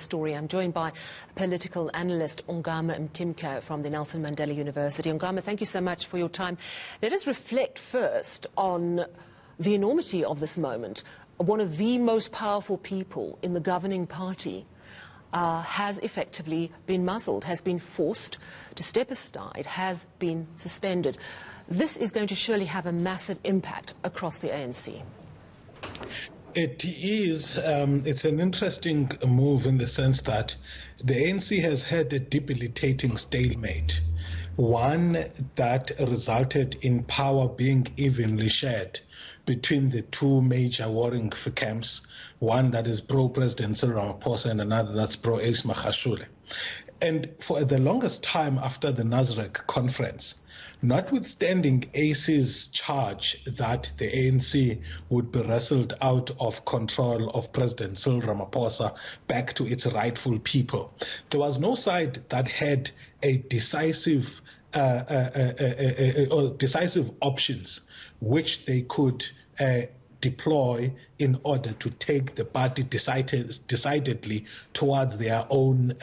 story. I'm joined by political analyst Ongama Mtimka from the Nelson Mandela University. Ongama, thank you so much for your time. Let us reflect first on the enormity of this moment. One of the most powerful people in the governing party has effectively been muzzled, has been forced to step aside, has been suspended. This is going to surely have a massive impact across the ANC. It is. It's an interesting move in the sense that the ANC has had a debilitating stalemate, one that resulted in power being evenly shared between the two major warring camps, one that is pro-President Cyril Ramaphosa and another that's pro-Ace Magashule. And for the longest time after the Nasrec conference, notwithstanding ACE's charge that the ANC would be wrestled out of control of President Cyril Ramaphosa back to its rightful people, there was no side that had a decisive options which they could deploy in order to take the party decidedly towards their own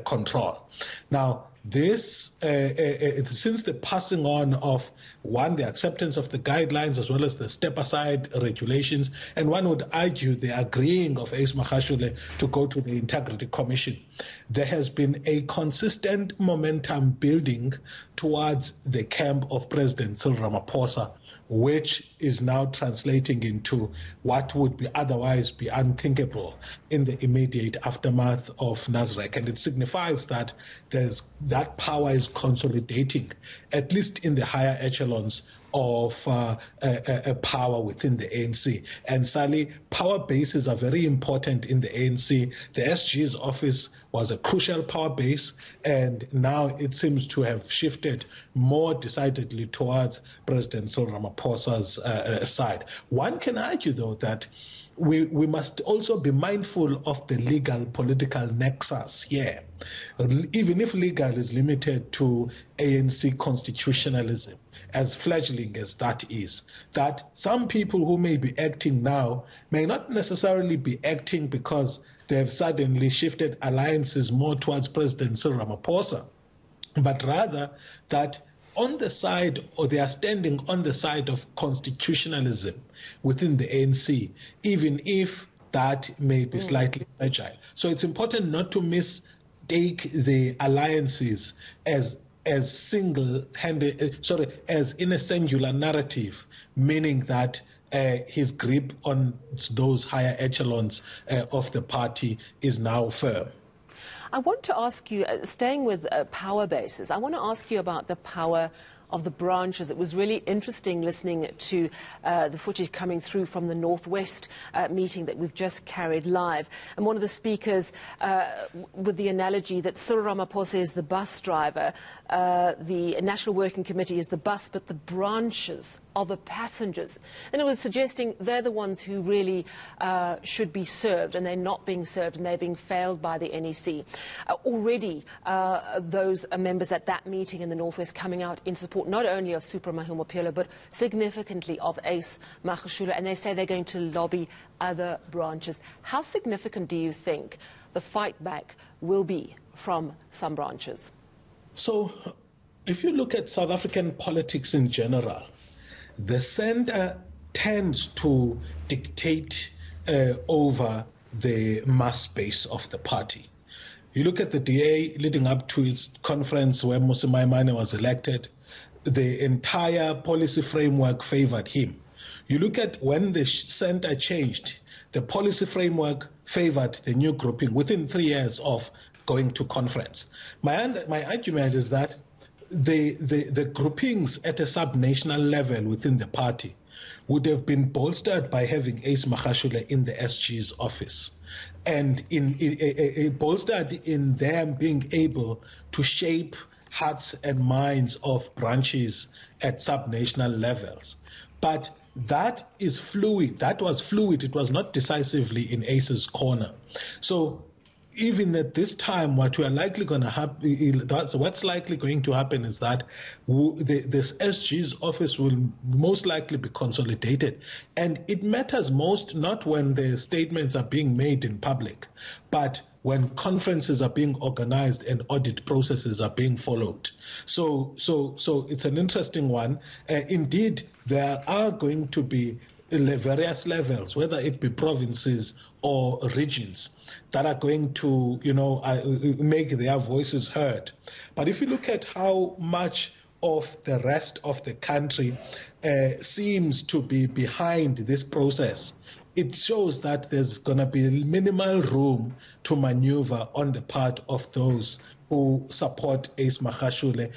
control. Now, this, since the passing on of the acceptance of the guidelines as well as the step-aside regulations, and one would argue the agreeing of Ace Magashule to go to the Integrity Commission, there has been a consistent momentum building towards the camp of President Cyril Ramaphosa, which is now translating into what would be otherwise be unthinkable in the immediate aftermath of Nasrec. And it signifies that that power is consolidating, at least in the higher echelons of power within the ANC. And Sally, power bases are very important in the ANC. The SG's office was a crucial power base, and now it seems to have shifted more decidedly towards President Cyril Ramaphosa's side. One can argue, though, that we must also be mindful of the legal political nexus here. Even if legal is limited to ANC constitutionalism, as fledgling as that is, that some people who may be acting now may not necessarily be acting because they have suddenly shifted alliances more towards President Cyril Ramaphosa, but rather that on the side, or they are standing on the side of constitutionalism within the ANC, even if that may be slightly fragile. So it's important not to mistake the alliances as single-handed, as in a singular narrative, meaning that his grip on those higher echelons of the party is now firm. I want to ask you, staying with power bases, I want to ask you about the power of the branches. It was really interesting listening to the footage coming through from the Northwest meeting that we've just carried live. And one of the speakers with the analogy that Cyril Ramaphosa is the bus driver, the National Working Committee is the bus, but the branches are the passengers. And it was suggesting they're the ones who really should be served, and they're not being served, and they're being failed by the NEC. Already, those members at that meeting in the Northwest coming out in support not only of Supra Mahumapelo, but significantly of Ace Magashule, and they say they're going to lobby other branches. How significant do you think the fight back will be from some branches? So, if you look at South African politics in general, the center tends to dictate over the mass base of the party. You look at the DA leading up to its conference where Mmusi Maimane was elected, the entire policy framework favored him. You look at when the center changed, the policy framework favored the new grouping within 3 years of going to conference. My argument is that the groupings at a sub-national level within the party would have been bolstered by having Ace Magashule in the SG's office, and bolstered in them being able to shape hearts and minds of branches at sub-national levels. But that is fluid. That was fluid. It was not decisively in Ace's corner. So even at this time, what we are likely going to happen, what's likely going to happen is that this SG's office will most likely be consolidated. And it matters most not when the statements are being made in public, but when conferences are being organized and audit processes are being followed. So it's an interesting one. Indeed, there are going to be various levels, whether it be provinces or regions, that are going to, make their voices heard. But if you look at how much of the rest of the country seems to be behind this process, it shows that there's going to be minimal room to maneuver on the part of those who support Ace Magashule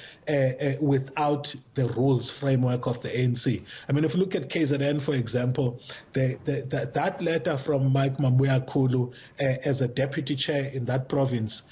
without the rules framework of the ANC. I mean, if you look at KZN, for example, that letter from Mike Mabuya Kulu as a deputy chair in that province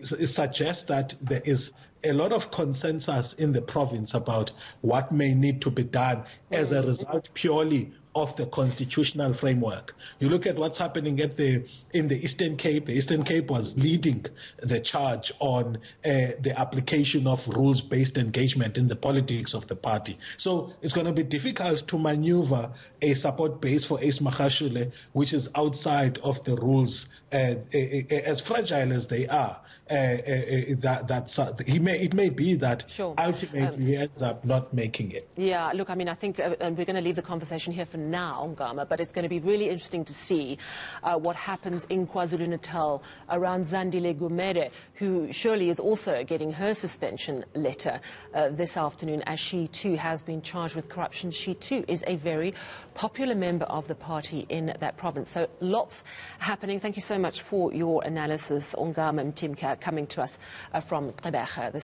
suggests that there is a lot of consensus in the province about what may need to be done as a result purely of the constitutional framework. You look at what's happening in the Eastern Cape. The Eastern Cape was leading the charge on the application of rules-based engagement in the politics of the party. So it's going to be difficult to maneuver a support base for Ace Magashule, which is outside of the rules, as fragile as they are. It may be that ultimately he ends up not making it. Yeah, look, I mean, I think we're going to leave the conversation here for now, Ngama, but it's going to be really interesting to see what happens in KwaZulu-Natal around Zandile Gumede, who surely is also getting her suspension letter this afternoon, as she too has been charged with corruption. She too is a very popular member of the party in that province. So lots happening. Thank you so much for your analysis, Ngama Mtimka, coming to us from Gqeberha.